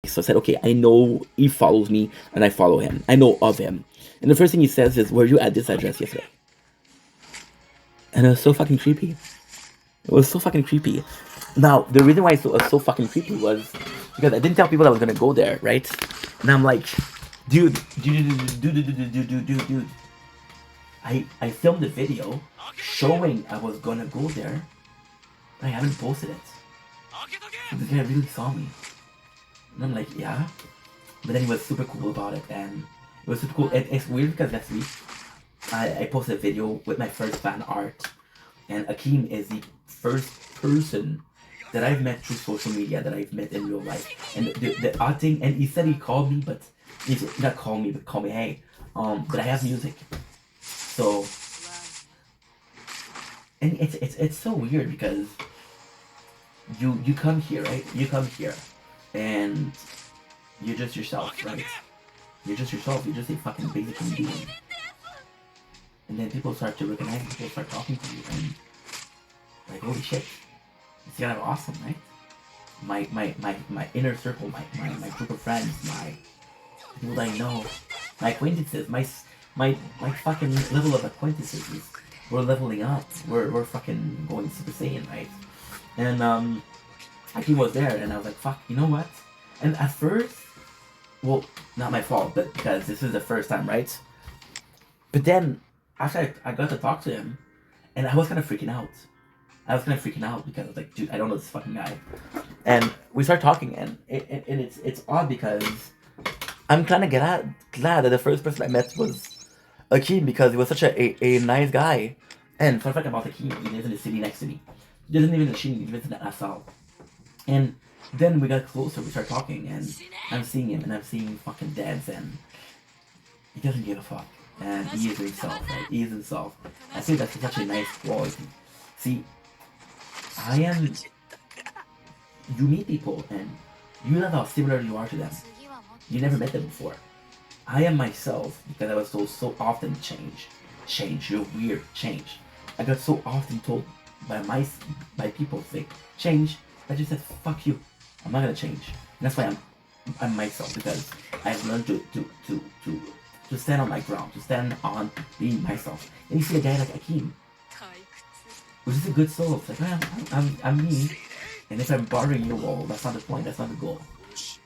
So I said, okay, I know he follows me and I follow him. I know of him. And the first thing he says is, were you at this address yesterday? And it was so fucking creepy. It was so fucking creepy. Now, the reason why it was so fucking creepy was because I didn't tell people I was gonna go there, right? And I'm like, dude. I filmed a video showing I was gonna go there, but I haven't posted it. So this guy really saw me. And I'm like, yeah. But then he was super cool about it, and it was super cool. It's weird because last week I posted a video with my first fan art, and Akeem is the first person that I've met through social media that I've met in real life. And the odd thing, and he said he called me, but he's not call me, but call me, hey. But I have music, so and it's so weird because you come here, right? You come here, and you're just yourself, right? You're just yourself. You're just a fucking basic human being. And then people start to recognize, people start talking to you, and like, holy shit, it's kind of awesome, right? My inner circle, my group of friends, my people that I know, my acquaintances, my fucking level of acquaintances is we're leveling up. We're fucking going Super Saiyan, right? And he was there, and I was like, fuck, you know what? And at first, well, not my fault, but because this is the first time, right? But then after I got to talk to him, and I was kind of freaking out. I was kind of freaking out because I was like, dude, I don't know this fucking guy. And we start talking, and it's odd because I'm kind of glad that the first person I met was Akeem because he was such a nice guy. And fun fact about Akeem, he lives in the city next to me. He doesn't live in the city, he lives in the SL. And then we got closer, we started talking, and I'm seeing him, and I'm seeing him fucking dance, and he doesn't give a fuck. And he is himself, right? He is himself. I think that's such a nice quality. See, I am. You meet people, and you love how similar you are to them. You never met them before. I am myself because I was told so often change, you're weird, change. I got so often told by people say change. I just said fuck you. I'm not gonna change. And that's why I'm myself because I've learned to stand on my ground, to stand on being myself. And you see a guy like Akeem, which is a good soul. It's like, man, I'm me. And if I'm bothering you, well, that's not the point. That's not the goal.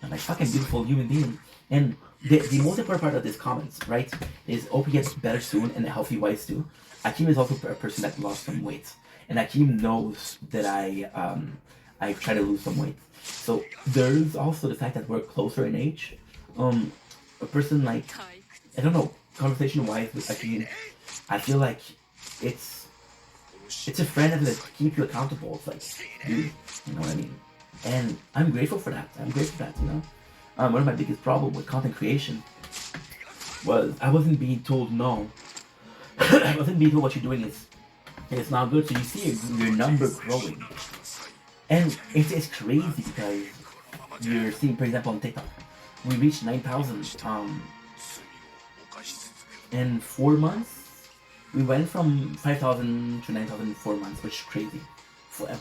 I'm like fucking beautiful human being. And the most important part of this comments, right, is hope he gets better soon and healthy wise too. Akeem is also a person that lost some weight, and Akeem knows that I try to lose some weight. So there's also the fact that we're closer in age. A person like I don't know, conversation wise with Akeem, I feel like it's it's a friend that keep you accountable. It's like, dude, you know what I mean? And I'm grateful for that. I'm grateful for that, you know? One of my biggest problems with content creation was I wasn't being told no. I wasn't being told what you're doing is not good. So you see your number growing. And it's crazy because you're seeing, for example, on TikTok, we reached 9,000 in 4 months. We went from 5,000 to 9,000 in 4 months, which is crazy.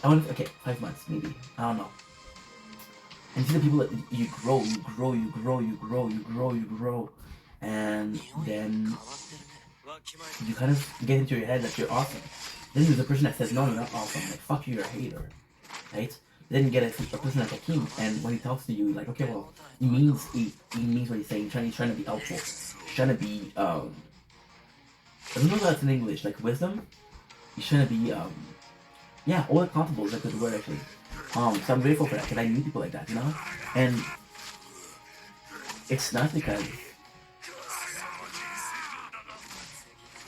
Okay, 5 months maybe. I don't know. And you see the people that you grow, and then you kind of get into your head that you're awesome. Then there's a person that says, no, you're not awesome. Like, fuck you, you're a hater. Right? Then you get a person like Akeem, and when he talks to you, like, okay, well, he means what he's saying. He's trying to be helpful. He's trying to be, I don't know if that's in English, like wisdom. He's trying to be, yeah, all accountable is a good word, actually. So I'm grateful for that, because I need people like that, you know? And it's not because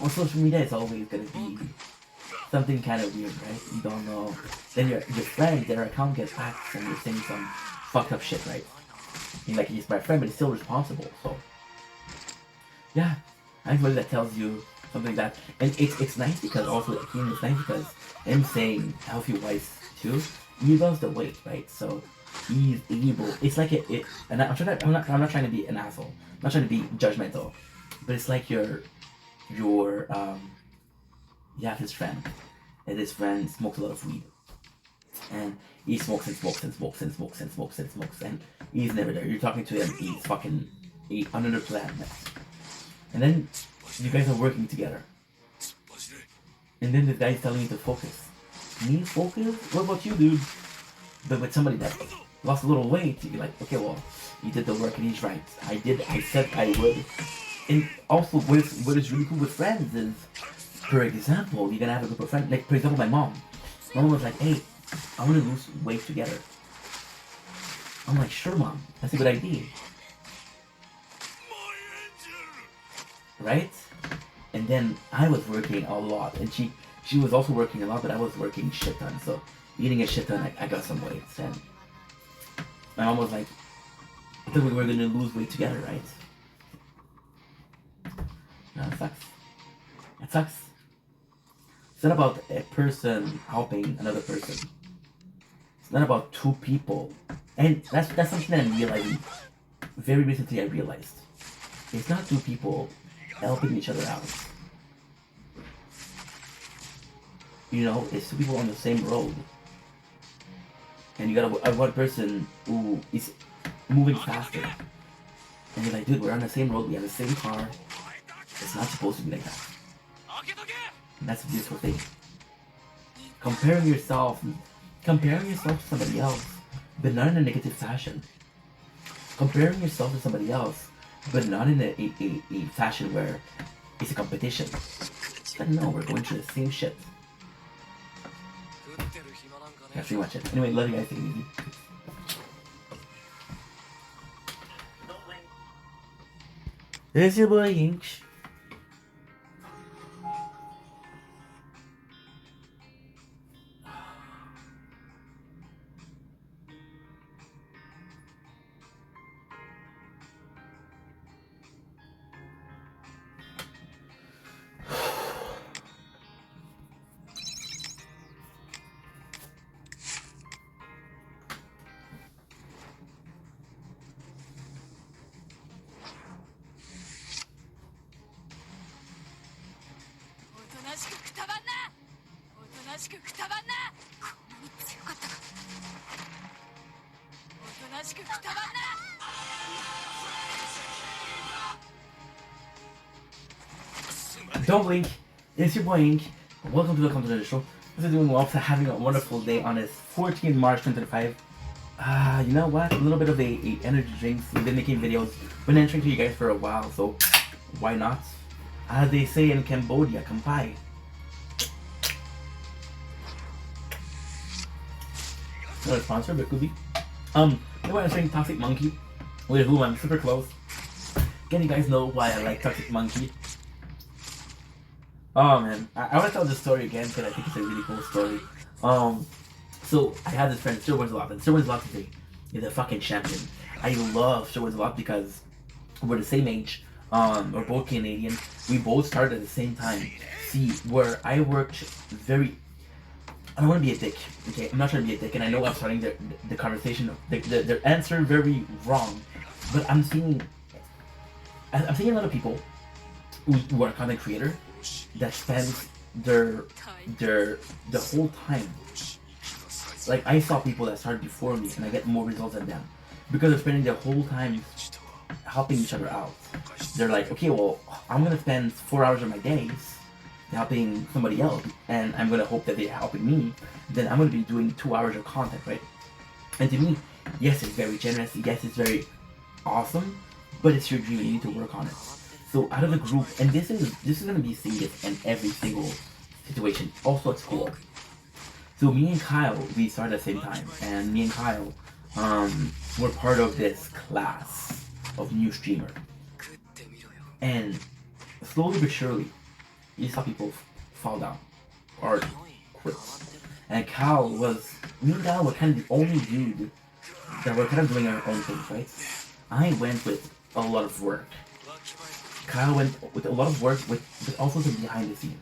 on social media it's always gonna be something kind of weird, right? You don't know. Then your friend, their account gets hacked and you're saying some fucked up shit, right? And like, he's my friend, but he's still responsible, so. Yeah, I think that tells you something like that. And it's nice because also, Akeem, it's nice because him saying healthy wise too, he loves the weight, right? So he's able. It's like and I'm not trying to be an asshole. I'm not trying to be judgmental, but it's like your you have his friend, and his friend smokes a lot of weed, and he smokes and smokes and smokes and smokes and smokes and smokes, and he's never there. You're talking to him, he's fucking on another planet. And then you guys are working together. And then this guy's telling you to focus. Me focus? What about you, dude? But with somebody that lost a little weight, you're like, okay, well, you did the work and he's right. I said I would. And also, what is really cool with friends is, for example, you're gonna have a group of friends. Like, for example, my mom. My mom was like, hey, I want to lose weight together. I'm like, sure, mom. That's a good idea. Right? And then I was working a lot, and she was also working a lot, but I was working shit ton. So eating a shit ton, I got some weight. And my mom was like, I thought we were gonna lose weight together, right? No, it sucks. It sucks. It's not about a person helping another person. It's not about two people. And that's something that I'm realizing. Very recently I realized. It's not two people helping each other out. You know, it's two people on the same road. And you got one person who is moving faster. And you're like, dude, we're on the same road, we have the same car. It's not supposed to be like that. And that's a beautiful thing. Comparing yourself to somebody else, but not in a negative fashion. Comparing yourself to somebody else, but not in a fashion where it's a competition. But no, we're going through the same shit. That's pretty much it. Anyway, love you guys, take it easy. It's your boy Inch. Don't blink. It's your boy Ink. Welcome to the show. This is doing well. For having a wonderful day on this 14th March 2025. You know what? A little bit of a energy drinks. We've been making videos. Been answering to you guys for a while, so why not? As they say in Cambodia, kampai. Not a sponsor, but could be. They were answering Toxic Monkey, with whom I'm super close. Can you guys know why I like Toxic Monkey? Oh man, I want to tell this story again because I think it's a really cool story. So I had this friend, Sir Wins-A-Lot, and Sir Wins-A-Lot is a fucking champion. I love Sir Wins-A-Lot because we're the same age. We're both Canadian. We both started at the same time. See, where I worked very. I don't want to be a dick. Okay, I'm not trying to be a dick, and I know I'm starting the conversation, the answer very wrong. But I'm seeing a lot of people who are content creator that spends the whole time. Like, I saw people that started before me and I get more results than them because they're spending their whole time helping each other out. They're like, okay, well, I'm gonna spend 4 hours of my days helping somebody else, and I'm gonna hope that they're helping me. Then I'm gonna be doing 2 hours of content, right? And to me, yes, it's very generous. Yes, it's very awesome, but it's your dream. You need to work on it. So out of the group, and this is gonna be seen in every single situation, also at school. So me and Kyle, we started at the same time, and me and Kyle, were part of this class of new streamer. And slowly but surely, you saw people fall down or quit. And me and Kyle were kind of the only dude that were kind of doing our own things, right? I went with a lot of work. Kyle went with a lot of work, but also some behind the scene.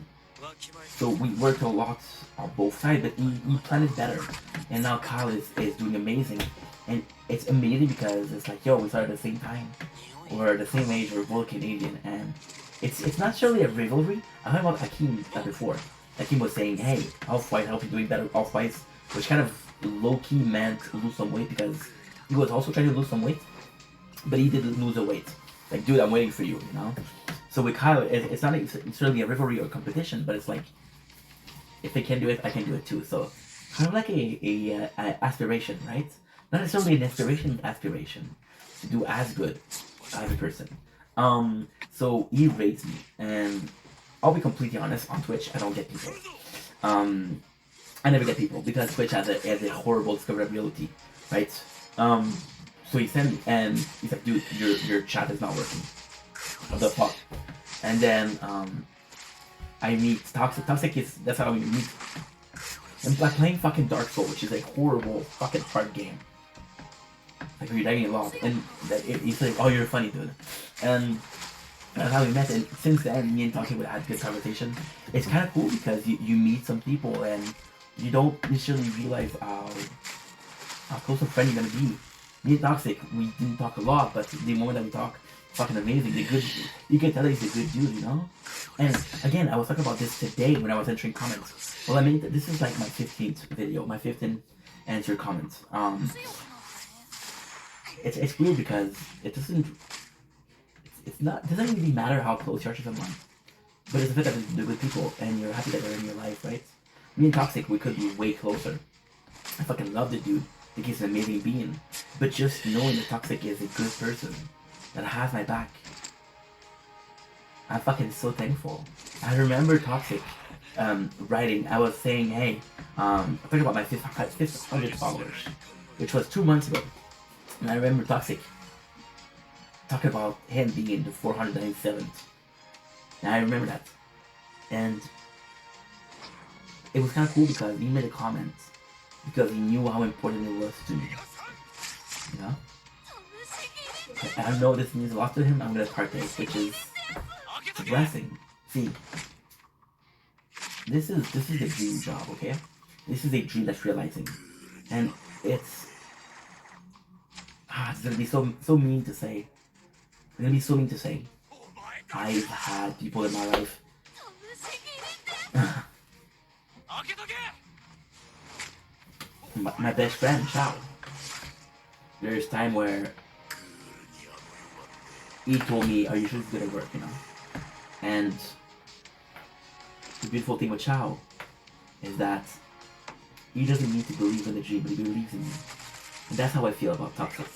So we worked a lot on both sides, but he planned it better. And now Kyle is doing amazing. And it's amazing because it's like, yo, we started at the same time. We're the same age, we're both Canadian. And it's not necessarily a rivalry. I heard about Akeem before. Akeem was saying, hey, Off-White, I hope you're doing better Off-Whites. Which kind of low-key meant lose some weight because he was also trying to lose some weight, but he didn't lose the weight. Like, dude, I'm waiting for you, you know? So with Kyle, it's not necessarily a rivalry or competition, but it's like, if I can do it, I can do it too. So kind of like a aspiration, right? Not necessarily an aspiration to do as good as a person. So he rates me, and I'll be completely honest, on Twitch, I don't get people. I never get people because Twitch has a horrible discoverability, right? So he sent me, and he's like, dude, your chat is not working. What the fuck? And then I meet Toxic. Toxic is, that's how we meet. I'm like playing fucking Dark Souls, which is a horrible fucking hard game. Like you're dying a lot, and he's like, oh, you're funny, dude. And that's how we met. And since then, me and Toxic would have good conversation. It's kind of cool because you meet some people and you don't necessarily realize how close a friend you're gonna be. Me and Toxic, we didn't talk a lot, but the moment that we talk, fucking amazing. The good, you can tell that he's a good dude, you know. And again, I was talking about this today when I was entering comments. Well, I mean, this is like my 15th video, my 15th answer comments. It's weird because it doesn't really matter how close you are to someone, but it's the fact that they're good people and you're happy that they're in your life, right? Me and Toxic, we could be way closer. I fucking love the dude. I think he's an amazing being. But just knowing that Toxic is a good person that has my back, I'm fucking so thankful. I remember Toxic writing, I was saying, hey, I'm talking about my 500 followers, which was 2 months ago. And I remember Toxic talking about him being in the 497th. And I remember that. And it was kind of cool because he made a comment because he knew how important it was to me. You know? I don't know if this means a lot to him. I'm gonna partake, which is a blessing. See, this is a dream job, okay? This is a dream that's realizing, and it's gonna be so mean to say. It's gonna be so mean to say. I've had people in my life. My best friend, Chow. There's time where he told me, "Are you sure it's gonna work?" You know. And the beautiful thing with Chow is that he doesn't need to believe in the dream, but he believes in me. And that's how I feel about Toxic.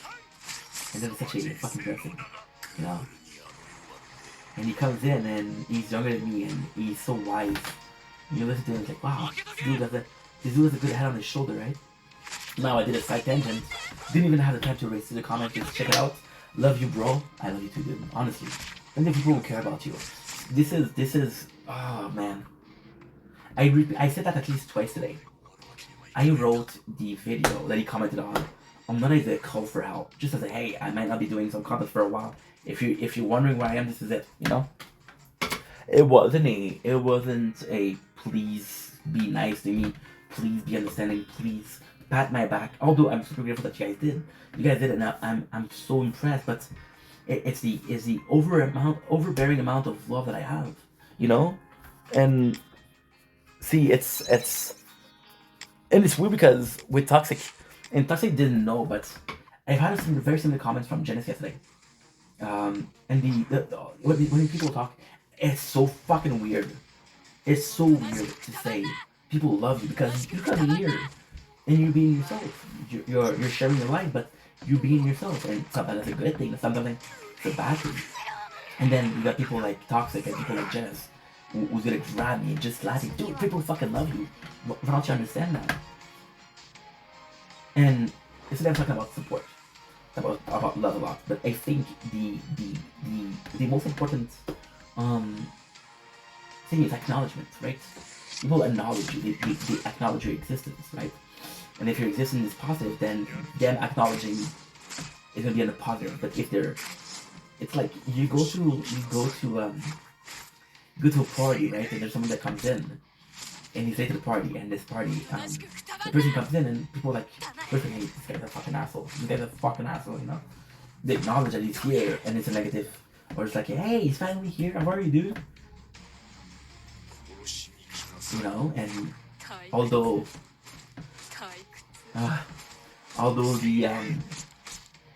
And that's such a fucking blessing, you know. And he comes in and he's younger than me and he's so wise. And you listen to him, it's like, wow, this dude has a good head on his shoulder, right? Now I did a side tangent. Didn't even have the time to erase the comment. Just check it out. Love you, bro. I love you too, dude. Honestly, I think people will care about you. This is. Oh man. I said that at least twice today. I wrote the video that he commented on. I'm not even a call for help. Just as a hey, I might not be doing some content for a while. If you're wondering where I am, this is it. You know. It wasn't a please be nice to me. Please be understanding. Please pat my back. Although I'm super grateful that you guys did. You guys did it, and I'm so impressed. But it's the overbearing amount of love that I have. You know, and see, it's weird because with Toxic, and Toxic didn't know, but I've had some very similar comments from Janice yesterday. And when people talk, it's so fucking weird. It's so weird to say people love you because you come here and you're being yourself. You're sharing your life, but you're being yourself, and sometimes that's a good thing, sometimes it's a bad thing. And then you got people like Toxic and people like Janice who's gonna grab me and just slap me. Dude, people fucking love you. Why don't you understand that? And it's not talking about support, about love a lot, but I think the most important thing is acknowledgement, right? People acknowledge you, they acknowledge your existence, right? And if your existence is positive, then them acknowledging is gonna be on a positive. But if they're, it's like you go to a party, right? And there's someone that comes in, and he's late to the party, and this party, the person comes in, and people like, listen, hey, this guy's a fucking asshole. This guy's a fucking asshole, you know? They acknowledge that he's here, and it's a negative. Or it's like, hey, he's finally here. How are you, dude? You know, and although Uh, although the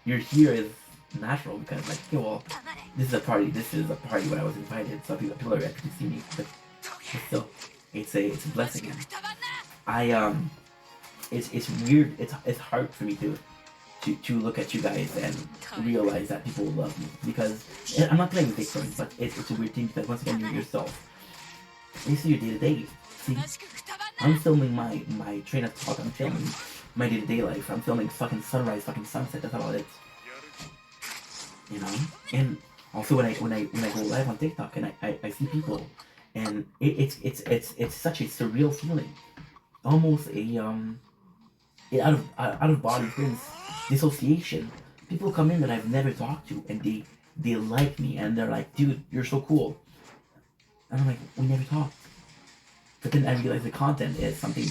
you're here is natural because like, okay, well, this is a party. This is a party where I was invited, so people are happy to see me. But still, it's a blessing. And I it's weird. It's hard for me to look at you guys and realize that people love me because I'm not playing victim, but it's a weird thing because once again you're yourself. You see your day to day. See, I'm filming my train of thought. I'm filming my day to day life. I'm filming fucking sunrise, fucking sunset. That's about it. You know. And also when I go live on TikTok and I see people, and it's such a surreal feeling, almost a out of body experience, dissociation. People come in that I've never talked to and they like me and they're like, dude, you're so cool. And I'm like, we never talked. But then I realize the content is something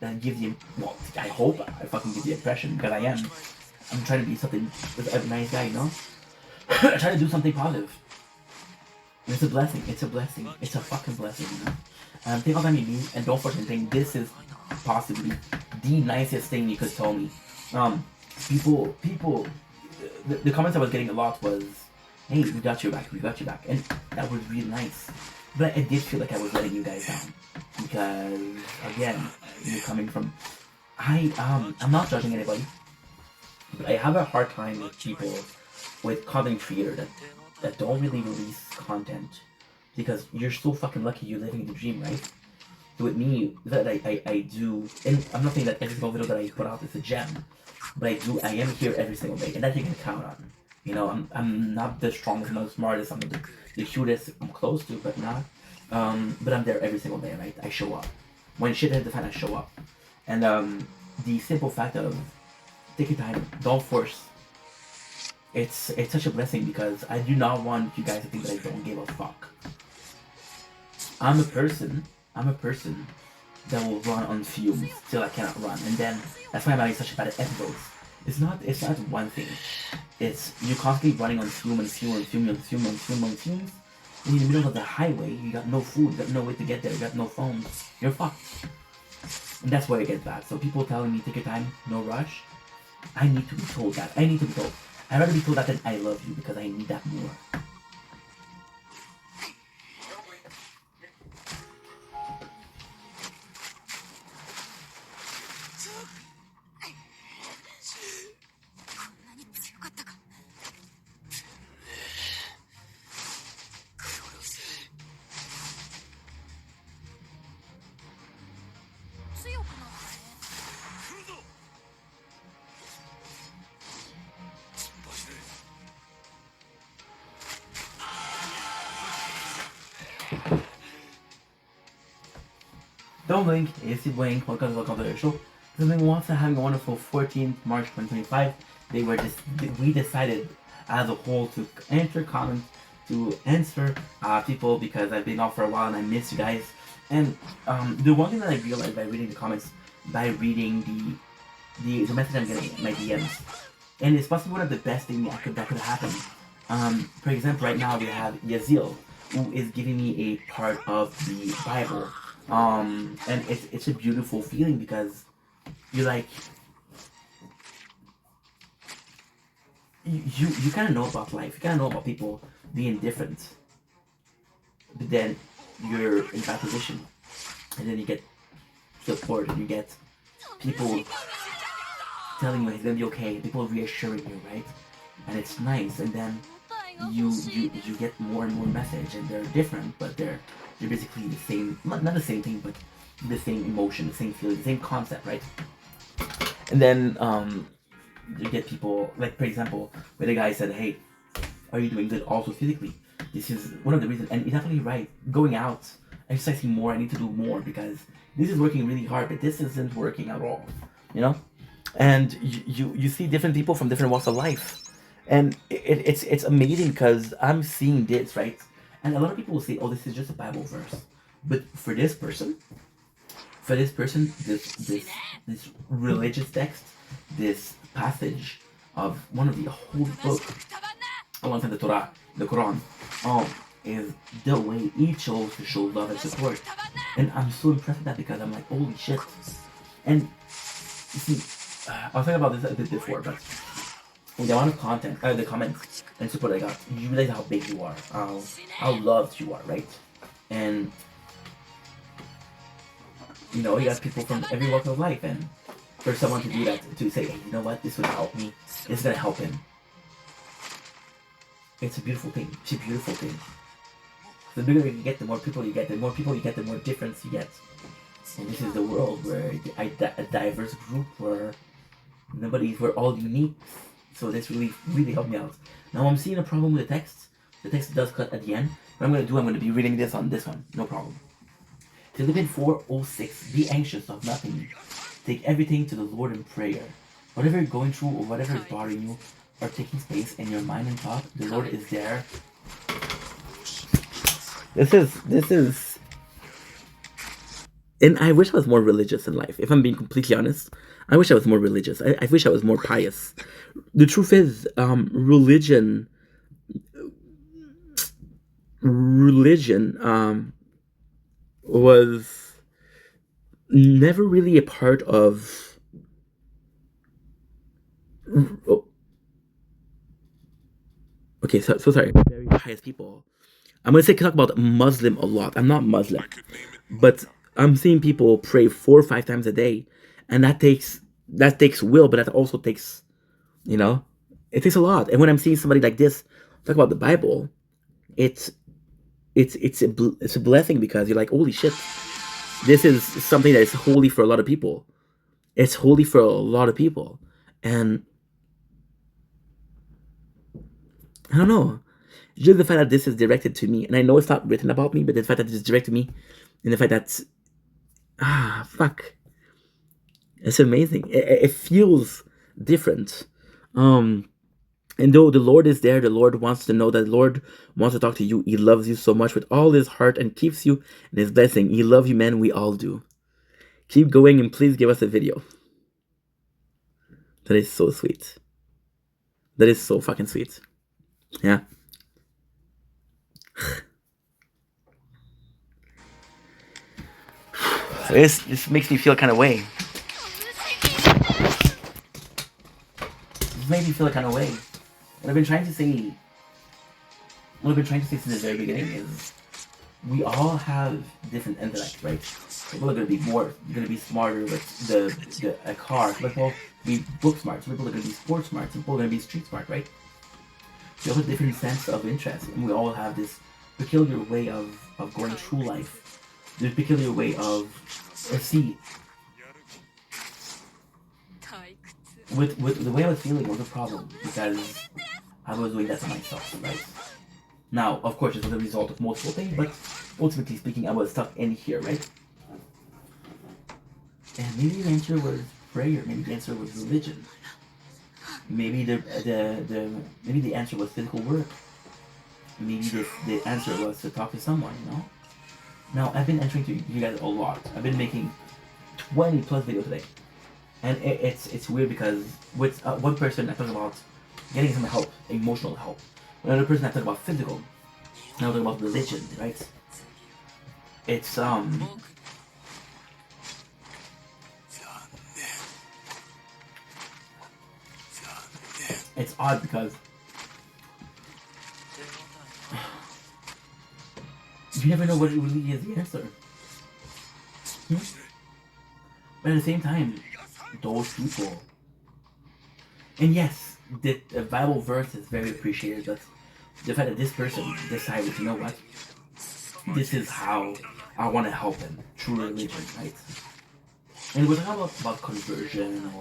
that gives you, well, I hope I fucking give you the impression because I am. I'm trying to be something, a nice guy, you know? I try to do something positive. And it's a blessing. It's a blessing. It's a fucking blessing, you know? Think all the time you mean, and don't fucking think this is possibly the nicest thing you could tell me. People, the comments I was getting a lot was, hey, we got your back, and that was really nice. But I did feel like I was letting you guys down because, again, you're coming from. I'm not judging anybody, but I have a hard time with people with content creator that don't really release content because you're so fucking lucky you're living the dream, right? So with me, that I do, and I'm not saying that every single video that I put out is a gem, but I am here every single day, and that you can count on. You know, I'm not the strongest, I'm not the smartest, I'm not the cutest I'm close to, but not. But I'm there every single day, right? I show up. When shit hits the fan, I show up. And the simple fact of take your time, don't force. It's such a blessing because I do not want you guys to think that I don't give a fuck. I'm a person that will run on fumes till I cannot run, and then that's why I'm having such bad episodes. It's not one thing. It's you're constantly running on fumes. In the middle of the highway, you got no food, you got no way to get there, you got no phone. You're fucked. And that's where it gets bad. So people telling me take your time, no rush. I need to be told that. I need to be told. I'd rather be told that than I love you because I need that more. Don't blink, it's the blink, welcome to the show. Something wants to have a wonderful 14th March 2025. We decided as a whole to enter comments, to answer people because I've been off for a while and I miss you guys. And the one thing that I realized by reading the comments, by reading the message I'm getting, my DMs, and it's possibly one of the best things that could happen. For example, right now we have Yazil, who is giving me a part of the Bible. And it's a beautiful feeling because you're like you kind of know about life, you kind of know about people being different, but then you're in that position, and then you get support and you get people telling you it's gonna be okay, people reassuring you, right? And it's nice, and then you get more and more message, and they're different, but they're basically the same, not the same thing, but the same emotion, the same feeling, the same concept, right? And then you get people, like for example, where the guy said, hey, are you doing good also physically? This is one of the reasons, and he's absolutely right. Going out, exercising more, I need to do more because this is working really hard, but this isn't working at all, you know? And you see different people from different walks of life. And it's amazing because I'm seeing this, right? And a lot of people will say, oh, this is just a Bible verse. But for this person, this religious text, this passage of one of the whole book, alongside the Torah, the Quran, is the way he chose to show love and support. And I'm so impressed with that because I'm like, holy shit. And You see, I was talking about this a bit before, but with the amount of content, the comments and support I got, you realize how big you are, how loved you are, right? And you know, you got people from every walk of life, and for someone to do that, to say, hey, you know what, this would help me, this is gonna help him. It's a beautiful thing. It's a beautiful thing. The bigger you get, the more people you get. The more people you get, the more difference you get. And this is the world where a diverse group where we're all unique. So this really, really helped me out. Now I'm seeing a problem with the text. The text does cut at the end. What I'm going to be reading this on this one. No problem. Philippians 4:06. Be anxious of nothing. Take everything to the Lord in prayer. Whatever you're going through or whatever is bothering you or taking space in your mind and thought, the Lord is there. This is, and I wish I was more religious in life. If I'm being completely honest, I wish I was more religious. I wish I was more pious. The truth is, religion was never really a part of. Oh, okay, so sorry. Very pious people. I'm gonna talk about Muslim a lot. I'm not Muslim, but I'm seeing people pray 4 or 5 times a day, and that takes will, but that also takes, you know, it takes a lot. And when I'm seeing somebody like this talk about the Bible, it's a blessing because you're like, holy shit, this is something that is holy for a lot of people. It's holy for a lot of people, and I don't know. Just the fact that this is directed to me, and I know it's not written about me, but the fact that it's directed to me, and the fact that fuck, it's amazing. It feels different. And though the Lord is there, the Lord wants to know that the Lord wants to talk to you. He loves you so much with all his heart and keeps you in his blessing. He loves you, man. We all do. Keep going and please give us a video. That is so sweet. That is so fucking sweet. Yeah. This makes me feel kind of way. This makes me feel a kind of way. What I've been trying to say since the very beginning is we all have different intellects, right? People are gonna be smarter with a car. Some people be book smart. Some people are gonna be sports smart. Some people are gonna be street smart, right? We all have a different sense of interest, and we all have this peculiar way of going through life. There's a peculiar way of see. With the way I was feeling was a problem because I was doing that to myself, right? Now, of course, it was a result of multiple things, but ultimately speaking, I was stuck in here, right? And maybe the answer was prayer. Maybe the answer was religion. Maybe maybe the answer was physical work. Maybe the answer was to talk to someone, you know? Now, I've been answering to you guys a lot. I've been making 20 plus videos today. And it's weird because with one person I talk about getting some help, emotional help. With another person I talk about physical. Now I talk about religion, right? It's it's odd because you never know what really is the answer. But at the same time, those people, and yes, the Bible verse is very appreciated, but the fact that this person decided, you know what, this is how I want to help him through religion, right? And we're talking about conversion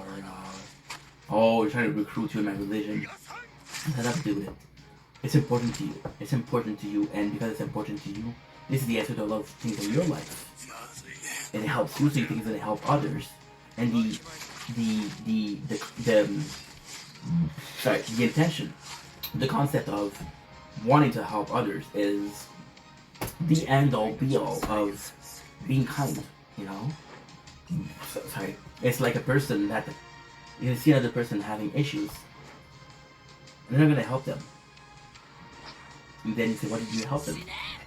or you're trying to recruit you in my religion. It has nothing to do with it. It's important to you. It's important to you, and because it's important to you, this is the answer to a lot of things in your life. And it helps you, so you think it's gonna help others. And the intention, the concept of wanting to help others is the end all be all of being kind, you know? Sorry. It's like a person that you see another person having issues, and they're not gonna help them. And then you say, "What did you help them?"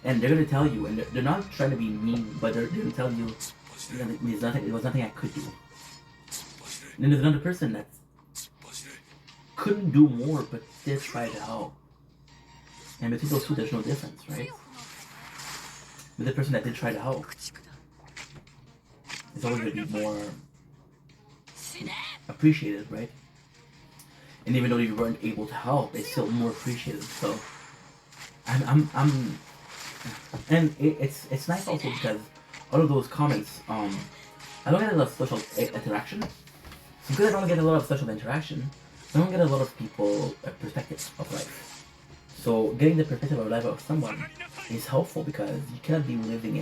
And they're gonna tell you, and they're not trying to be mean, but they're gonna tell you, it was nothing I could do. And then there's another person that couldn't do more but did try to help. And between those two, there's no difference, right? But the person that did try to help is always going to be more appreciated, right? And even though you weren't able to help, it's still more appreciated. So, and it's nice also because all of those comments, I don't get a lot of social interaction. So because I don't get a lot of social interaction, I don't get a lot of people perspectives of life. So getting the perspective of life of someone is helpful because you cannot be living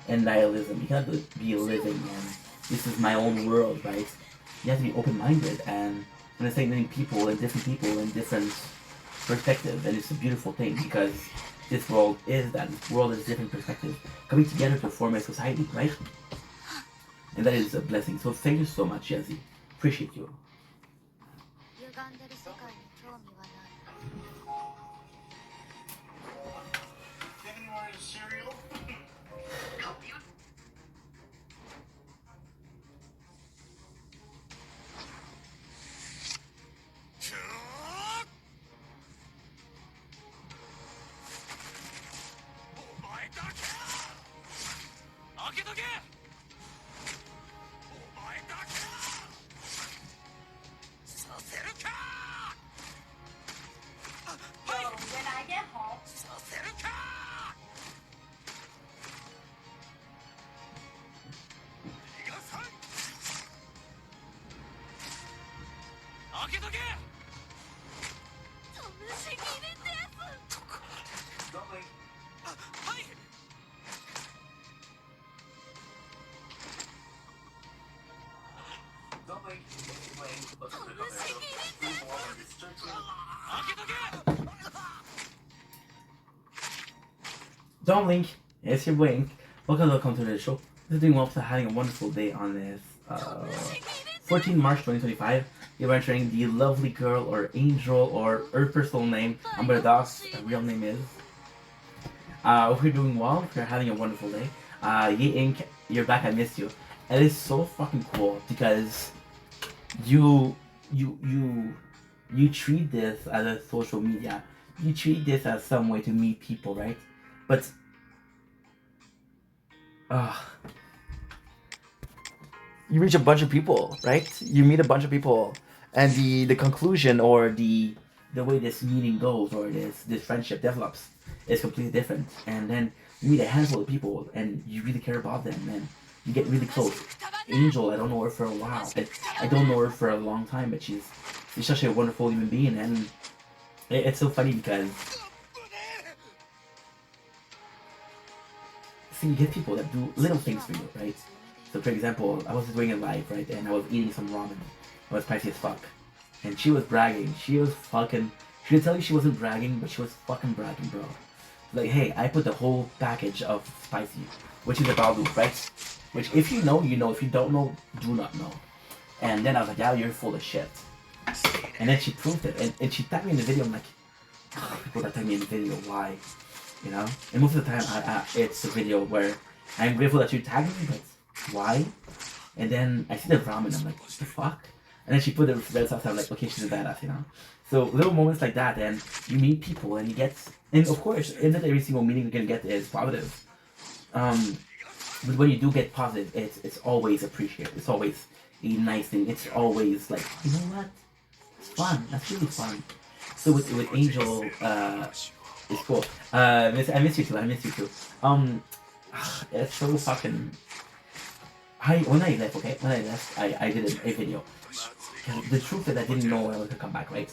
in nihilism. You cannot be living in this is my own world, right? You have to be open-minded and understanding people and different perspectives, and it's a beautiful thing because this world is that. This world is different perspectives coming together to form a society, right? And that is a blessing. So thank you so much, Yazzie. Appreciate you. Don't blink. Yes, you blink. Welcome to the show. This is doing well for having a wonderful day on this 14 March 2025. You're entering the lovely girl or angel or her personal name. Amber Das, her real name is. Hope you're doing well. If you're having a wonderful day. Ye Inc, you're back. I missed you. And it's so fucking cool because you treat this as a social media. You treat this as some way to meet people, right? But you reach a bunch of people, right? You meet a bunch of people, and the conclusion or the way this meeting goes or this friendship develops is completely different. And then you meet a handful of people, and you really care about them, and you get really close. Angel, I don't know her for a while. I don't know her for a long time, but she's such a wonderful human being, and it's so funny because you get people that do little things for you, right? So for example, I was doing a live, right, and I was eating some ramen. It was spicy as fuck. And she was bragging. She was fucking... She would tell you she wasn't bragging, but she was fucking bragging, bro. Like, hey, I put the whole package of spicy, which is a value, right? Which if you know, you know. If you don't know, do not know. And then I was like, yeah, you're full of shit. And then she proved it. And she tagged me in the video. I'm like, oh, people that tag me in the video, why? You know? And most of the time, it's a video where I'm grateful that you tagged me, but why? And then I see the ramen, I'm like, what the fuck? And then she put the red sauce, I'm like, okay, she's a badass, you know? So little moments like that, and you meet people, and you get... And of course, not every single meeting you're gonna get is positive. But when you do get positive, it's always appreciated. It's always a nice thing. It's always like, you know what? It's fun. That's really fun. So with Angel, it's cool. I miss you too. It's so fucking... When I left, I did a video. The truth is I didn't know I was gonna come back, right?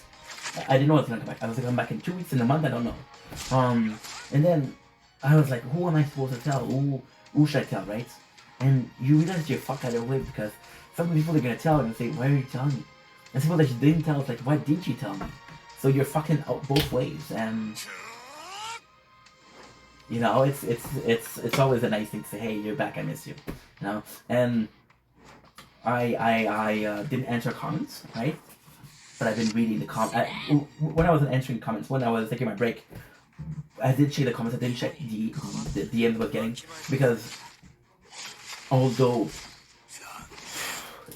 I didn't know I was gonna come back. I was gonna come back in 2 weeks, in a month, I don't know. And then I was like, who am I supposed to tell? Who should I tell, right? And you realize you're fucked out of way because some people are gonna tell and say, why are you telling me? And some people that you didn't tell, it's like, why didn't you tell me? So you're fucking out both ways, and you know, it's always a nice thing to say, hey, you're back, I miss you. You know? And I didn't answer comments, right? But I've been reading the comments. When I wasn't answering comments, when I was taking my break, I did check the comments. I didn't check the DMs I was getting because although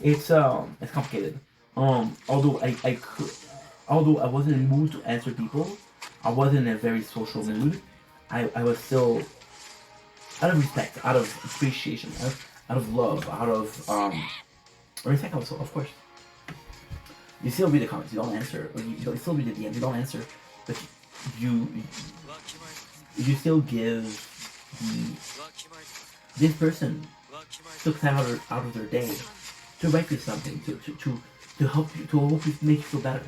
it's complicated. Although I could, although I wasn't in the mood to answer people, I wasn't in a very social mood. I was still out of respect, out of appreciation, out of love, out of respect also, of course. You still read the comments, you don't answer, or you still read the DMs, you don't answer, but you you still give this person took time out of their day to write you something, to help you, to hopefully make you feel better.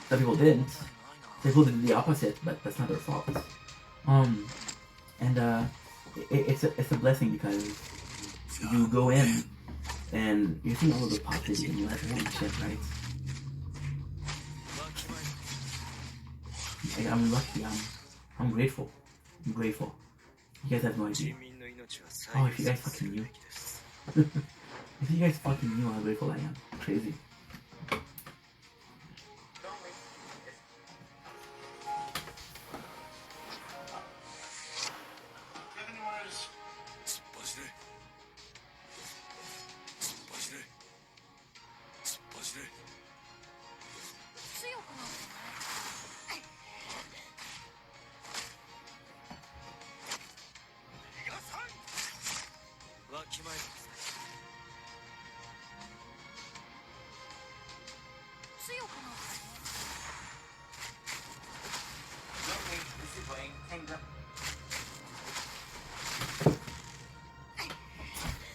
Some people didn't. Some people did the opposite, but that's not their fault. And it's a blessing because you go in and you see all of the positivity and you're like, holy shit, right? Like, I'm lucky. I'm grateful. I'm grateful. You guys have no idea. Oh, if you guys fucking knew. If you guys fucking knew how grateful I am. Crazy.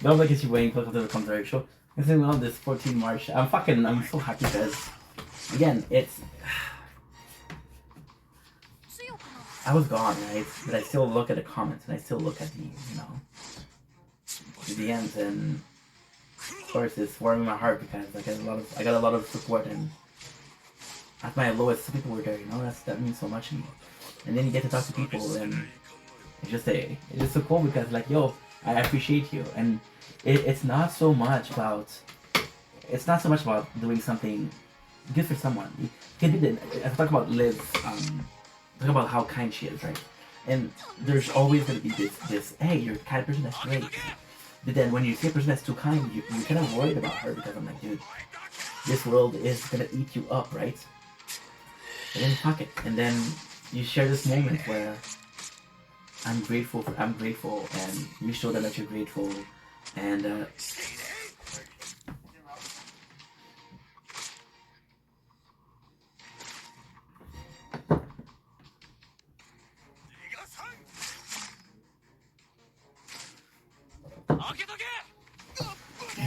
Don't like it's you waiting for the contrary show. I'm saying on this 14 March. I'm so happy because again, it's I was gone, right? But I still look at the comments and I still look at the, the DMs, and of course it's warming my heart because I got a lot of support, and at my lowest some people were there, that means so much to me. And then you get to talk to people and it's just so cool because like, yo, I appreciate you, and it's not so much about doing something good for someone. I talk about Liv, talk about how kind she is, right? And there's always gonna be this hey, you're a kind person, that's great. But then when you see a person that's too kind, you're kind of worried about her because I'm like, dude, this world is gonna eat you up, right? And then fuck it, and then you share this moment where I'm grateful, and you show them that you're grateful, and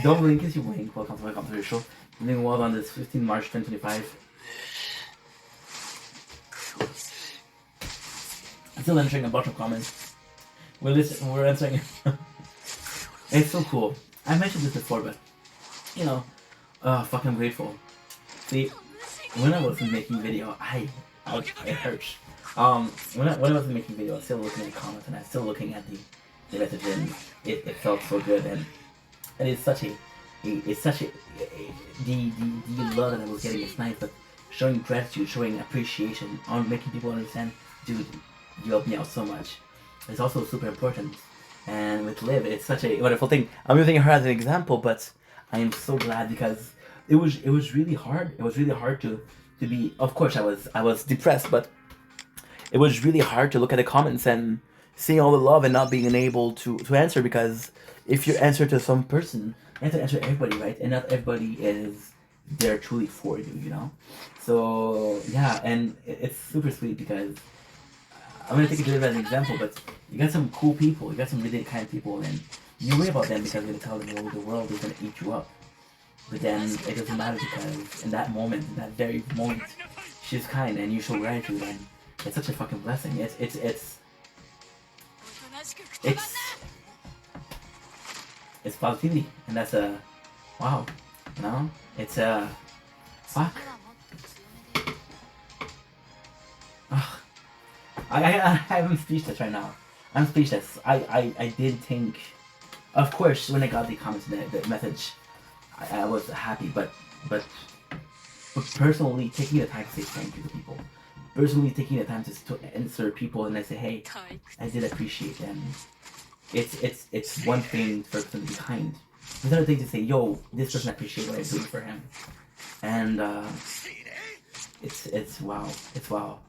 don't blink as you wink. Welcome to the show. I'm doing well on this 15 March 2025. I'm still answering a bunch of comments. We're answering. It's so cool. I mentioned this before, but fucking grateful. See, when I wasn't making video, it hurts. When I wasn't making video, I was still looking at the comments and I was still looking at the message, and it felt so good, and it's such a the love that I was getting is nice, but showing gratitude, showing appreciation, on making people understand, dude, you helped me out so much. It's also super important. And with Liv, it's such a wonderful thing. I'm using her as an example, but I am so glad because it was really hard. It was really hard to be. Of course, I was depressed, but it was really hard to look at the comments and seeing all the love and not being able to answer, because if you answer to some person, you have to answer everybody, right? And not everybody is there truly for you, So yeah, and it's super sweet because I'm gonna take Liv as an example, but you got some cool people, you got some really kind people, and you worry about them because you're gonna tell them, well, the world is gonna eat you up. But then it doesn't matter because in that moment, in that very moment, she's kind and you show gratitude, and it's such a fucking blessing. It's positivity, and that's a wow, it's a fuck. Ugh. I'm speechless right now. I'm speechless. I did think, of course, when I got the comments, the message, I was happy, but personally taking the time to say thank you to people, personally taking the time to answer people and I say, hey, I did appreciate them. It's one thing for them to be kind, There's other things to say, yo, this person appreciates what I'm doing for him. And it's wow. It's wow.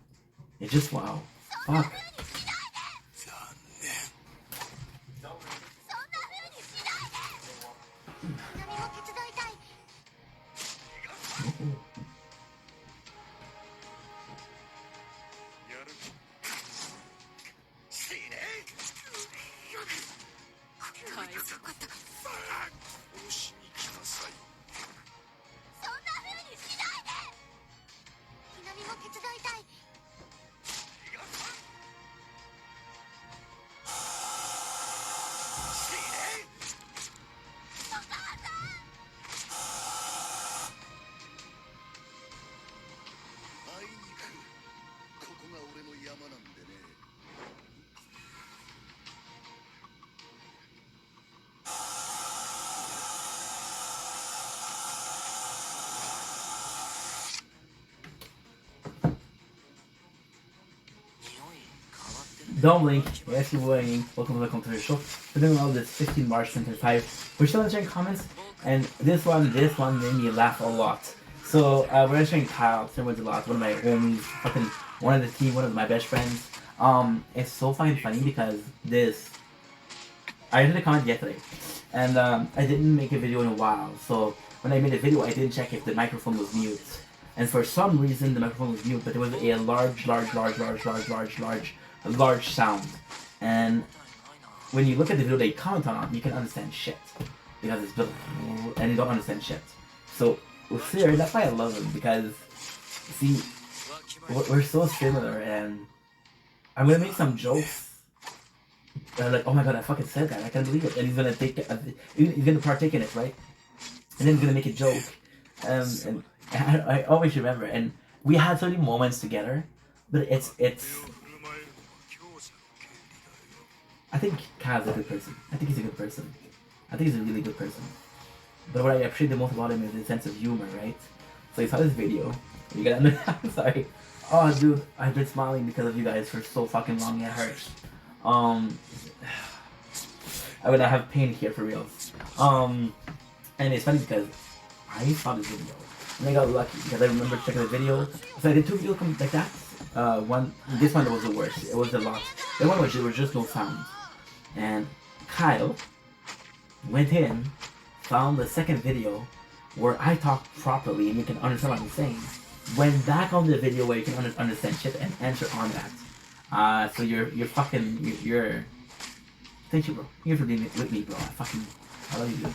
It's just wow. Fuck. Don't blink, yes you're winning. Welcome to the show. We're doing all this 15 March 2025. We're still answering comments, and this one made me laugh a lot. So we're answering Kyle, Timberwoods a lot, one of my homies, fucking one of the team, one of my best friends. It's so fucking funny because I did a comment yesterday, and I didn't make a video in a while. So when I made a video, I didn't check if the microphone was mute, and for some reason the microphone was mute, but there was a large sound. And when you look at the video they comment on, you can understand shit because it's built, and you don't understand shit. So with Sir, that's why I love him, because see, we're so similar, and I'm gonna make some jokes. Like, oh my god, I fucking said that, I can't believe it, and he's gonna he's gonna partake in it, right? And then he's gonna make a joke, and I always remember, and we had so many moments together, but it's. I think Kyle's a good person. I think he's a good person. I think he's a really good person. But what I appreciate the most about him is his sense of humor, right? So you saw this video. You gotta I'm sorry. Oh dude, I've been smiling because of you guys for so fucking long, it hurts. I would have pain here for real. And it's funny because I saw this video and I got lucky because I remember checking the video. So I did 2 videos like that. This one was the worst. It was a lot. The one was there was just no sound. And Kyle went in, found the second video where I talk properly and you can understand what I'm saying. Went back on the video where you can understand shit and answer on that. So you're thank you, bro. Thank you for being with me, bro. I love you, dude.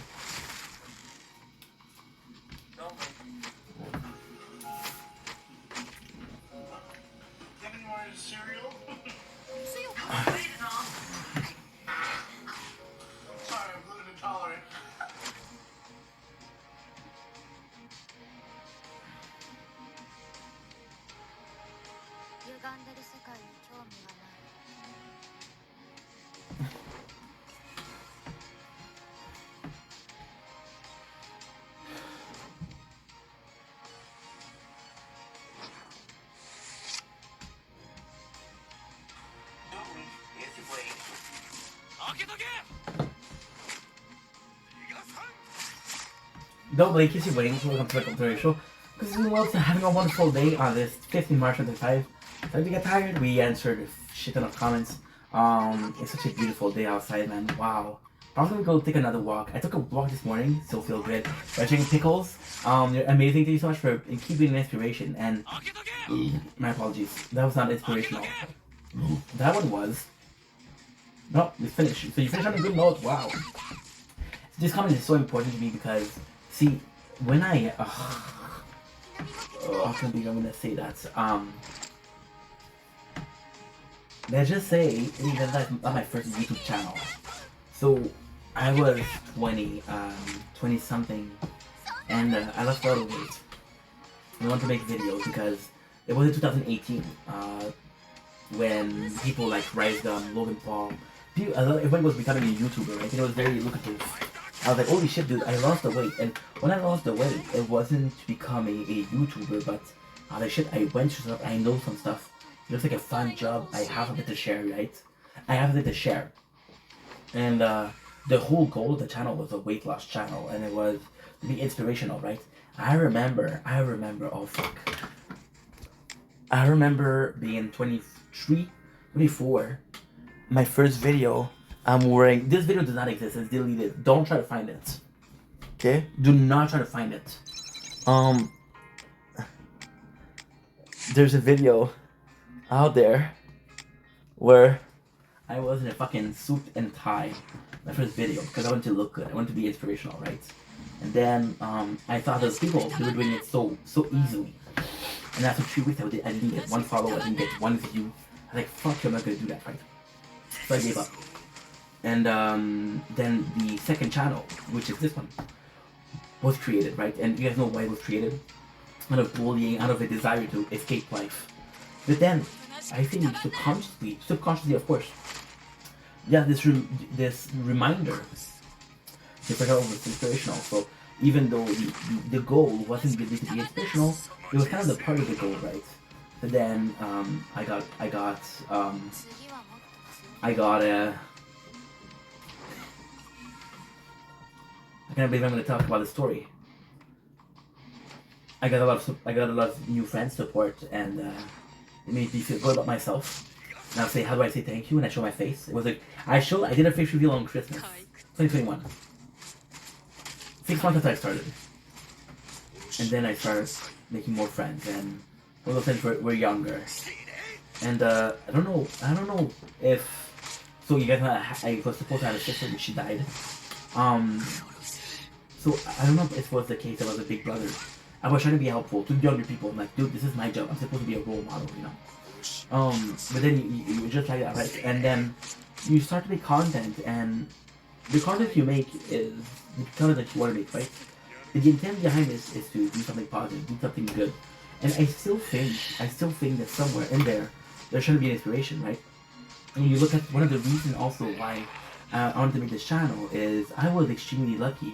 Don't blink, kiss your wings. Welcome to the show. Because you know, having a wonderful day on this 15 March 2025. So if you get tired, we answered a shit ton of comments. It's such a beautiful day outside, man. Wow. Probably go take another walk. I took a walk this morning, still feel good. Watching pickles. You're amazing. Thank you so much for keeping an inspiration. And my apologies, that was not inspirational. That one was. No, we finished. So you finished on a good note. Wow. This comment is so important to me because, see, when I I can't believe I'm gonna say that. Let's just say that's my first YouTube channel. So I was 20 something, and I lost a lot of weight. I wanted to make videos because it was in 2018 when people like Rise Logan Paul, everybody was becoming a YouTuber, right? And it was very lucrative. I was like, holy shit, dude, I lost the weight. And when I lost the weight, it wasn't becoming a YouTuber, but the shit, I went through stuff, I know some stuff. It looks like a fun job. I have something to share, right? I have something to share. And the whole goal of the channel was a weight loss channel, and it was to be inspirational, right? I remember, oh fuck. I remember being 23, 24. My first video, I'm wearing, this video does not exist, it's deleted. Don't try to find it. Okay? Do not try to find it. There's a video out there where I was in a fucking suit and tie. My first video, because I wanted to look good. I wanted to be inspirational, right? And then I thought those people, they were doing it so easily. And after 3 weeks, I didn't get one follow, I didn't get one view. I was like, fuck, I'm not gonna do that, right? So I gave up. And then the second channel, which is this one, was created, right? And you guys know why it was created? Out of bullying, out of a desire to escape life. But then, I think subconsciously of course, yeah, this reminder, the first channel was inspirational. So even though the goal wasn't really to be inspirational, it was kind of the part of the goal, right? But then I got a. I can't believe I'm going to talk about the story. I got a lot of new friends support, and it made me feel good about myself. And I'll say, how do I say thank you? And I show my face. It was like I did a face reveal on Christmas, 2021. 6 months after I started, and then I started making more friends, and all those friends were younger. And I don't know if so. You guys know I was supposed to have a sister, but she died. So I don't know if it was the case. I was a big brother. I was trying to be helpful to younger people. I'm like, dude, this is my job. I'm supposed to be a role model, you know. But then you just like that, right? And then you start to make content, and the content you make is the content that you want to make, right? The intent behind this is to do something positive, do something good. And I still think that somewhere in there should be an inspiration, right? And you look at one of the reasons also why I wanted to make this channel is I was extremely lucky.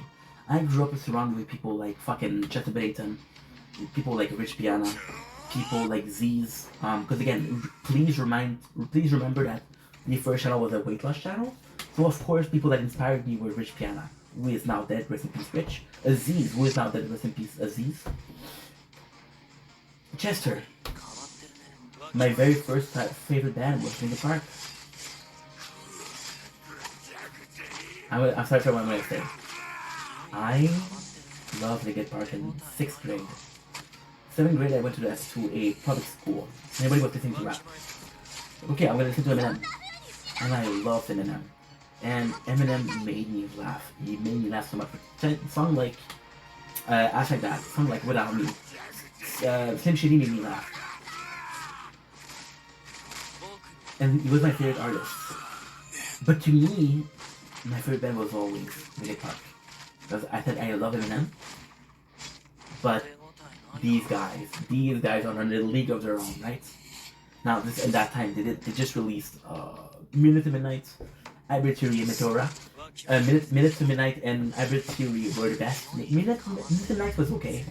I grew up surrounded with people like fucking Chester Bennington, people like Rich Piana, people like Z's. Because again, please remember that the first channel was a weight loss channel. So of course, people that inspired me were Rich Piana, who is now dead, rest in peace, Rich. Aziz, who is now dead, rest in peace, Aziz. Chester. My very first favorite band was Linkin Park. I'm sorry for what I'm going to say. I loved Linkin Park in 6th grade. 7th grade, I went to a public school. Everybody was listening to rap. Okay, I'm going to listen to Eminem. And I loved Eminem. And Eminem made me laugh. He made me laugh so much. Song like Ash Like That. Song like Without Me. Slim Shady made me laugh. And he was my favorite artist. But to me, my favorite band was always Linkin Park. Because I said I love Eminem. But these guys are in a league of their own, right? Now, at that time, they just released Minute to Midnight, Hybrid Theory, and Meteora. Minute to Midnight and Hybrid Theory were the best. Minute to Midnight was okay.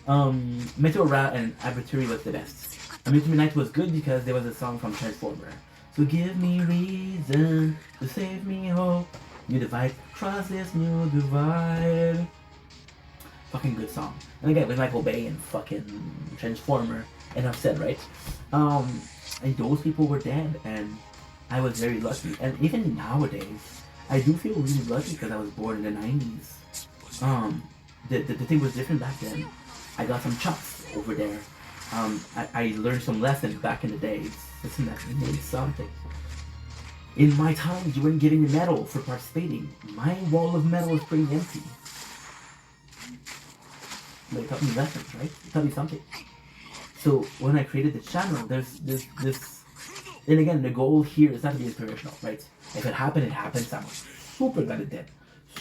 Meteora and Hybrid Theory was the best. Minute to Midnight was good because there was a song from Transformer. So give me reason to save me hope. New divide, cross this new divide. Fucking good song. And again, with Michael Bay and fucking Transformer, enough said, right? And those people were dead, and I was very lucky. And even nowadays, I do feel really lucky because I was born in the 90s. The thing was different back then. I got some chops over there. I learned some lessons back in the days. Listen, that means something. In my time, you weren't getting a medal for participating. My wall of medal is pretty empty. But it taught me lessons, right? It taught me something. So when I created the channel, there's this. And again, the goal here is not to be inspirational, right? If it happened, it happened. I'm super glad it did.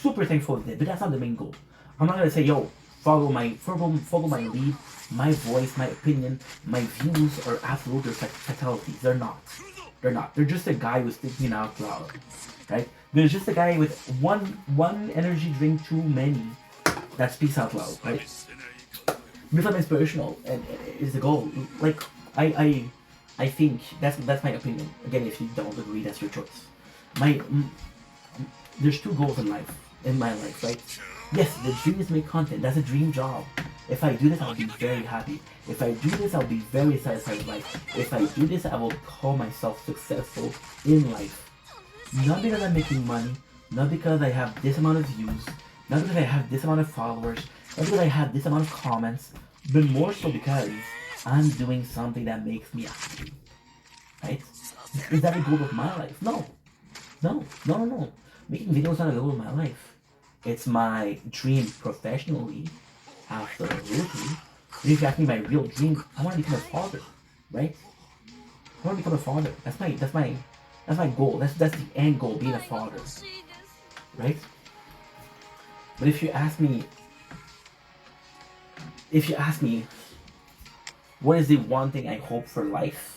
Super thankful it did. But that's not the main goal. I'm not gonna say, yo, follow my lead, my voice, my opinion, my views are absolute or fatalities. They're not. They're not. They're just a guy who's thinking out loud, right? There's just a guy with one energy drink too many that speaks out loud, right? Become inspirational and is the goal. Like I think that's my opinion. Again, if you don't agree, that's your choice. there's two goals in my life, right? Yes, the dream is to make content. That's a dream job. If I do this, I'll be very happy. If I do this, I'll be very satisfied with life. If I do this, I will call myself successful in life. Not because I'm making money, not because I have this amount of views, not because I have this amount of followers, not because I have this amount of comments, but more so because I'm doing something that makes me happy. Right? Is that a goal of my life? No. No. Making videos is not a goal of my life. It's my dream professionally, absolutely. But if you ask me my real dream, I want to become a father, right? I want to become a father. That's my goal. That's the end goal, being a father, right? But if you ask me, what is the one thing I hope for life?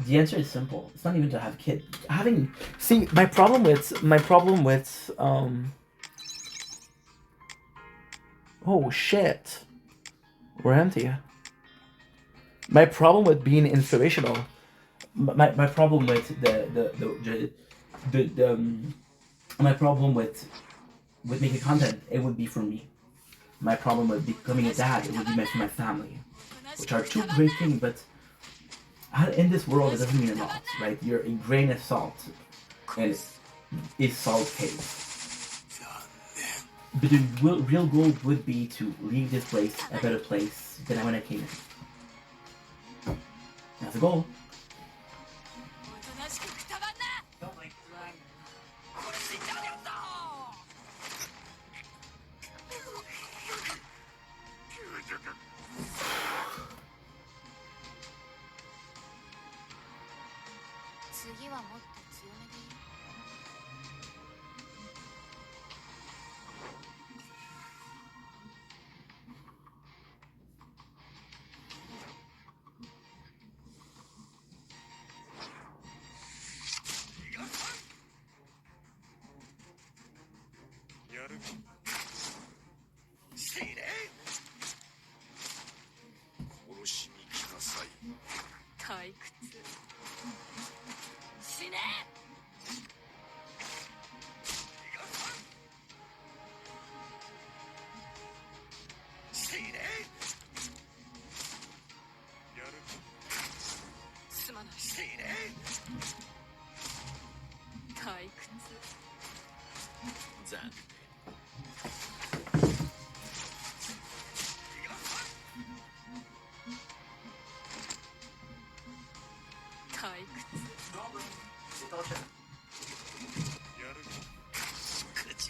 The answer is simple. It's not even to have kids. My problem with oh shit, we're empty. My problem with being inspirational, my problem with my problem with making content, it would be for me. My problem with becoming a dad, it would be for my family, which are two great things, but in this world, it doesn't mean a lot, right? You're a grain of salt, and it's salt case. But the real goal would be to leave this place a better place than when I came in. That's the goal.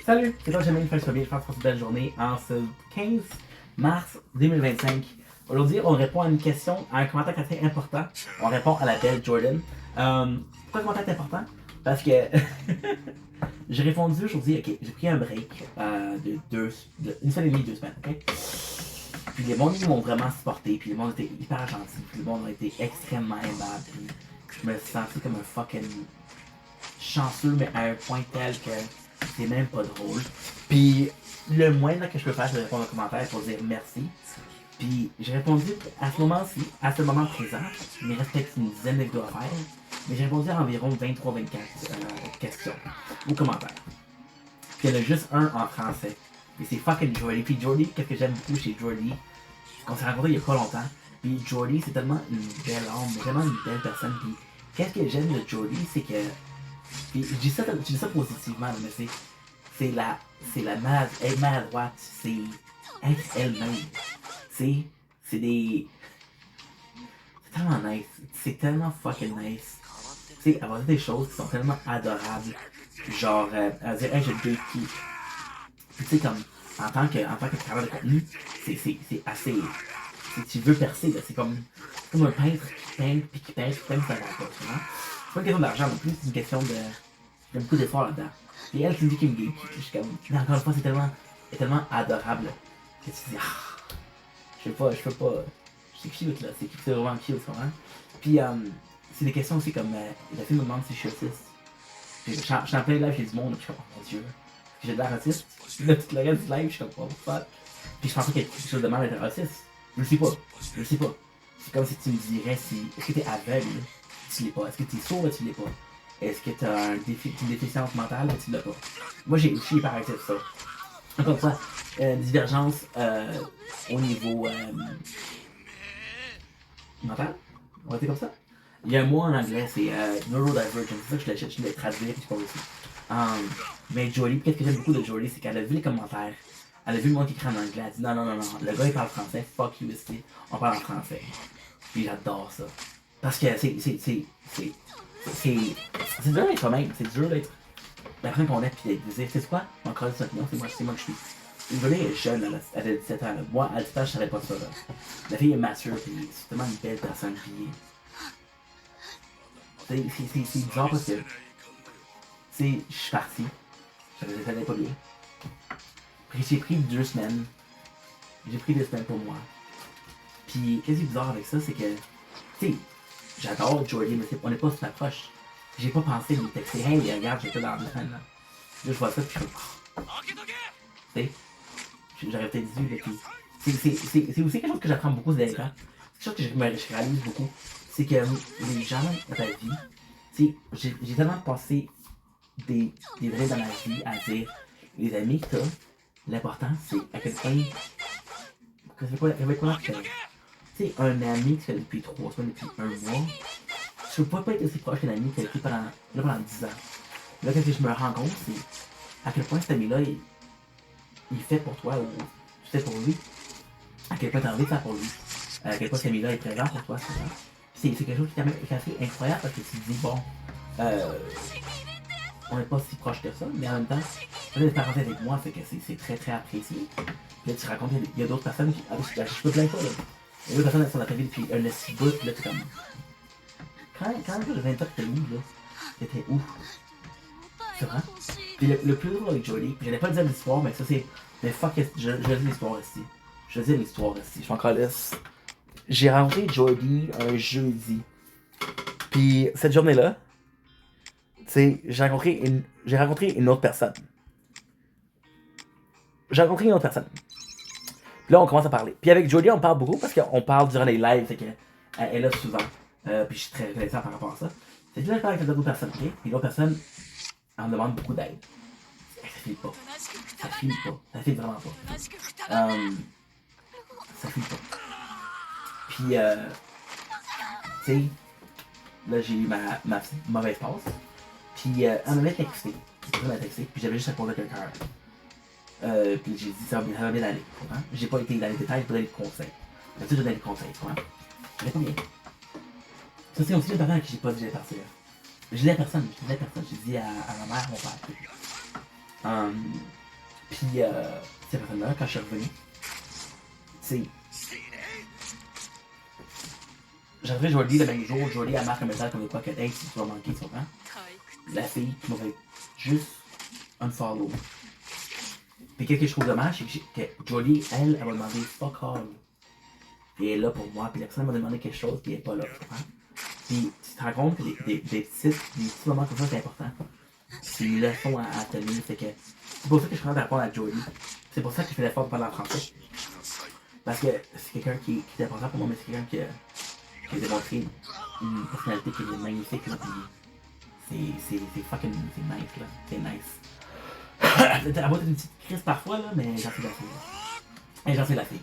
Salut, c'est toi Jamie, j'espère que tu vas bien, je pense que c'est une belle journée en ce 15 mars 2025. Aujourd'hui, on répond à une question, à un commentaire très important. On répond à la belle Jordan. Pourquoi le commentaire est important? Parce que j'ai répondu aujourd'hui, ok, j'ai pris un break une semaine et demie, 2 semaines, ok? Puis les mondes m'ont vraiment supporté, puis le monde était hyper gentil, puis le monde a été extrêmement aimable, puis je me suis senti comme un fucking chanceux, mais à un point tel que c'est même pas drôle. Puis le moindre que je peux faire, c'est de répondre aux commentaires pour dire merci. Puis j'ai répondu à ce moment-ci, à ce moment présent, il me reste peut-être une dizaine de vidéos à faire, mais j'ai répondu à environ 23-24 questions ou commentaires. Puis il y en a juste un en français. Et c'est fucking Jordy. Puis Jordy, qu'est-ce que j'aime beaucoup chez Jordy, qu'on s'est rencontré il y a pas longtemps. Puis Jordy, c'est tellement une belle âme, tellement une belle personne. Puis qu'est-ce que j'aime de Jordy, c'est que. Puis je dis ça positivement, mais c'est la maladroite, c'est être elle-même. C'est tellement nice, c'est tellement fucking nice. Tu sais, avoir des choses qui sont tellement adorables. Genre, à dire, hey, je te qui. Tu sais, comme, en tant que créateur de contenu, c'est assez. Tu veux percer, là, c'est comme un peintre qui peint, puis qui peint, ça va pas, tu vois. C'est pas une question d'argent non plus, c'est une question de. Il y a beaucoup d'efforts là-dedans. Et elle qui me dit qu'elle me geek, je suis comme, mais encore une fois, c'est tellement adorable que tu te dis, ah, je sais pas, c'est cute là, c'est vraiment cute, tu comprends? Puis, c'est des questions aussi comme, la fille me demande si je suis autiste. Je suis en plein live, j'ai du monde, puis je suis comme, oh mon dieu, j'ai de l'air autiste. Puis là, tout le reste du live, je suis comme, oh fuck. Puis je pensais qu'il y a quelque chose de mal d'être autiste. Je le sais pas. C'est comme si tu me dirais si, est-ce que t'es aveugle, tu l'es pas. Est-ce que t'es sourd, tu l'es pas. Est-ce que t'as une déficience mentale? Tu l'as pas. Moi, je suis hyperactif, ça. Encore une fois, divergence au niveau mental. On va dire comme ça. Il y a un mot en anglais, c'est neurodivergent. C'est ça que je l'ai traduit, puis c'est pas réussi. Mais Jolie, qu'est-ce que j'aime beaucoup de Jolie, c'est qu'elle a vu les commentaires. Elle a vu le monde qui écrit en anglais. Elle a dit non, le gars il parle français, fuck you, ici. On parle en français. Puis j'adore ça. Parce que c'est dur d'être toi-même. C'est dur d'être la personne qu'on est, puis de dire, c'est quoi? Encore une opinion, c'est moi que je suis. Une Jolie est jeune, elle a 17 ans. Là. Moi, à 17 ans, je savais pas ça. Là. La fille est mature, puis c'est tellement une belle personne, puis. C'est bizarre parce que. Je suis parti. Ça allait pas bien. Puis j'ai pris 2 semaines. J'ai pris 2 semaines pour moi. Puis, qu'est-ce qui est bizarre avec ça, c'est que. Tu sais, j'adore Jordy, mais on n'est pas super proche. J'ai pas pensé lui texter, hey, regarde, j'étais dans 2 semaines là. Là, je vois ça, puis je fais. Tu sais, j'aurais peut-être dit, là, puis. C'est aussi quelque chose que j'apprends beaucoup des gens. C'est quelque chose que je réalise beaucoup. C'est que les gens dans ta vie, tu sais, j'ai tellement passé des années dans ma vie à dire les amis que t'as, l'important c'est à quel point. C'est quoi tu sais, un ami que tu fais depuis 3 semaines, depuis 1 mois, tu peux pas être aussi proche qu'un ami que tu as été pendant 10 ans. Là, quand je me rends compte, c'est à quel point cet ami-là, il fait pour toi ou tu fais pour lui. À quel point tu as envie de faire pour lui. À quel point cet ami-là est présent pour toi. C'est quelque chose qui est assez incroyable parce que tu te dis, bon, on n'est pas si proche que ça, mais en même temps, peut-être parenté avec moi, c'est que c'est très très apprécié. Puis là, tu racontes, il y a d'autres personnes qui. Ah, je peux plaindre pas, là. Il y a d'autres personnes qui sont dans ta vie depuis un petit bout, là, c'est comme. Quand le 20 ans que t'as eu, là, c'était ouf. C'est vrai. Puis le plus drôle avec Jolie, puis j'allais pas dire l'histoire, mais ça c'est. Mais fuck, je dis l'histoire ici. Je dis l'histoire ici. Je suis encore laisse. J'ai rencontré Jolie un jeudi. Puis cette journée-là, tu sais, j'ai rencontré une autre personne. Puis là, on commence à parler. Puis avec Jolie, on parle beaucoup parce qu'on parle durant les lives, c'est qu'elle est là souvent. Puis je suis très reconnaissant par rapport à ça. C'est que là, je parle avec d'autres personnes, ok? Puis l'autre personne, elle me demande beaucoup d'aide. Ça file pas. Ça file vraiment pas. Ça file pas. Puis, tu sais, là, j'ai eu ma mauvaise passe. Puis, elle m'avait texté. Puis j'avais juste répondu avec un cœur. Puis j'ai dit, ça va bien aller. Hein? J'ai pas été dans les détails, j'ai pas donné de conseils. Mais tu sais, j'ai donné des conseils, tu vois. J'allais pas bien. Ça, c'est aussi le parent à qui j'ai pas dit que j'allais partir. J'ai dit à personne. J'ai dit à ma mère, mon père. Puis, cette personne-là, quand je suis revenu, c'est. J'arrivais Jolie le même jour, Jolie elle marque un message comme de quoi que hey, si tu vas manquer, tu comprends? La fille qui m'aurait juste unfollow. Puis qu'est-ce que je trouve dommage, c'est que Jolie, elle m'a demandé fuck all. Puis elle est là pour moi, puis la personne m'a demandé quelque chose, puis elle est pas là, tu comprends? Puis tu te rends compte que des petits moments comme ça, c'est important. C'est une leçon à tenir, c'est que. C'est pour ça que je suis en train de répondre à Jolie. C'est pour ça que je fais l'effort de parler en français. Parce que c'est quelqu'un qui est important pour moi, mais c'est quelqu'un qui a démontré une personnalité qui est magnifique. C'est fucking c'est nice, là. C'est nice. Elle va être une petite crise parfois, là, mais j'en suis la fille. Et j'en suis la fille.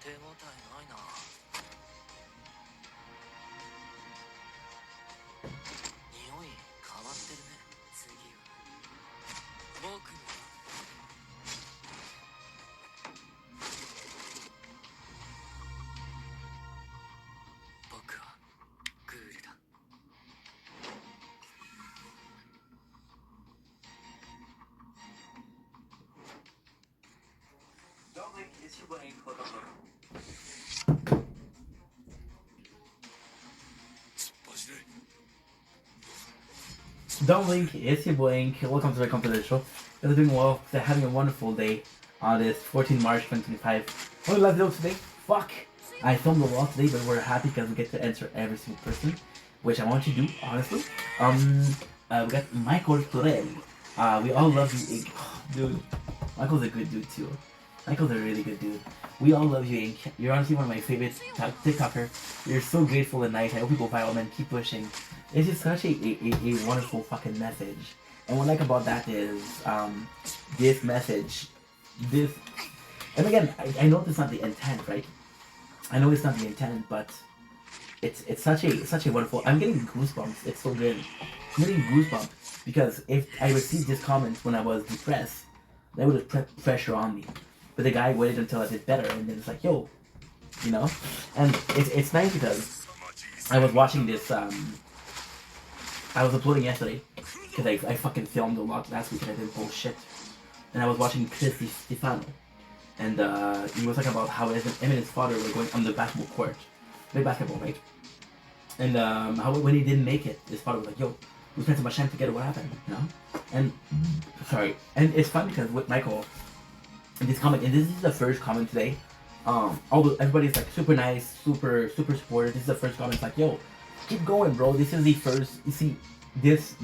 手応えないな。匂い変わってるね。次は僕の僕はグールだ。Don't blink, it's your boy. Welcome to the confidential. You're doing well. They're having a wonderful day on this 14 March 2025. What did I do today? Fuck! I filmed a lot today, but we're happy because we get to answer every single person, which I want to do, honestly. We got Michael Torel. We all love you, Ink. Dude, Michael's a good dude too. Michael's a really good dude. We all love you, Ink. You're honestly one of my favorite TikToker. You're so grateful and nice. I hope you go viral, man. Keep pushing. It's just such a wonderful fucking message. And what I like about that is this message, this, and again, I know it's not the intent, right? I know it's not the intent, but it's such a wonderful. I'm getting goosebumps. It's so good. I'm getting goosebumps because if I received this comment when I was depressed, that would have put pressure on me. But the guy waited until I did better, and then it's like, yo, you know. And it's nice because I was watching this. I was uploading yesterday because I fucking filmed a lot last week and I didn't post shit. And I was watching Chris Stefano, and he was talking about how him and his father were going on the basketball court, play basketball, right? And how when he didn't make it, his father was like, "Yo, we spent so much time together. What happened?" You know? And and it's fun because with Michael, in this comment, and this is the first comment today. Although everybody's like super nice, super supportive. This is the first comment. It's like, "Yo, keep going, bro. This is the first. You see, this.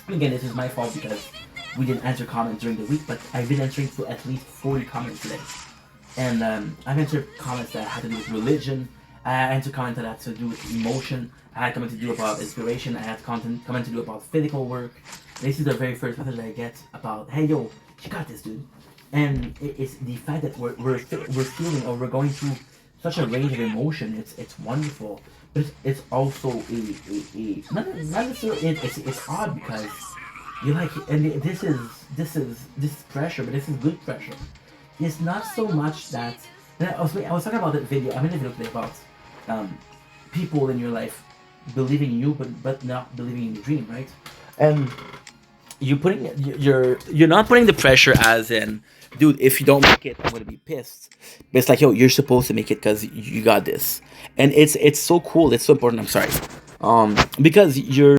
Again, this is my fault because we didn't answer comments during the week, but I've been answering to at least 40 comments today, and I've answered comments that had to do with religion. I answered comments that had to do with emotion. I had comments to do about inspiration. I had comments to do about physical work. This is the very first message that I get about, hey, yo, you got this, dude. And it's the fact that we're feeling or we're going through such a range of emotion. It's wonderful, but it's also a not necessarily it's odd because you like, and this is pressure, but this is good pressure. It's not so much that. And I was talking about that video. I made a video today about people in your life believing in you, but not believing in your dream, right? And you're not putting the pressure as in, dude, if you don't make it, I'm gonna be pissed. But it's like, yo, you're supposed to make it because you got this, and it's so cool. It's so important. I'm sorry, because you're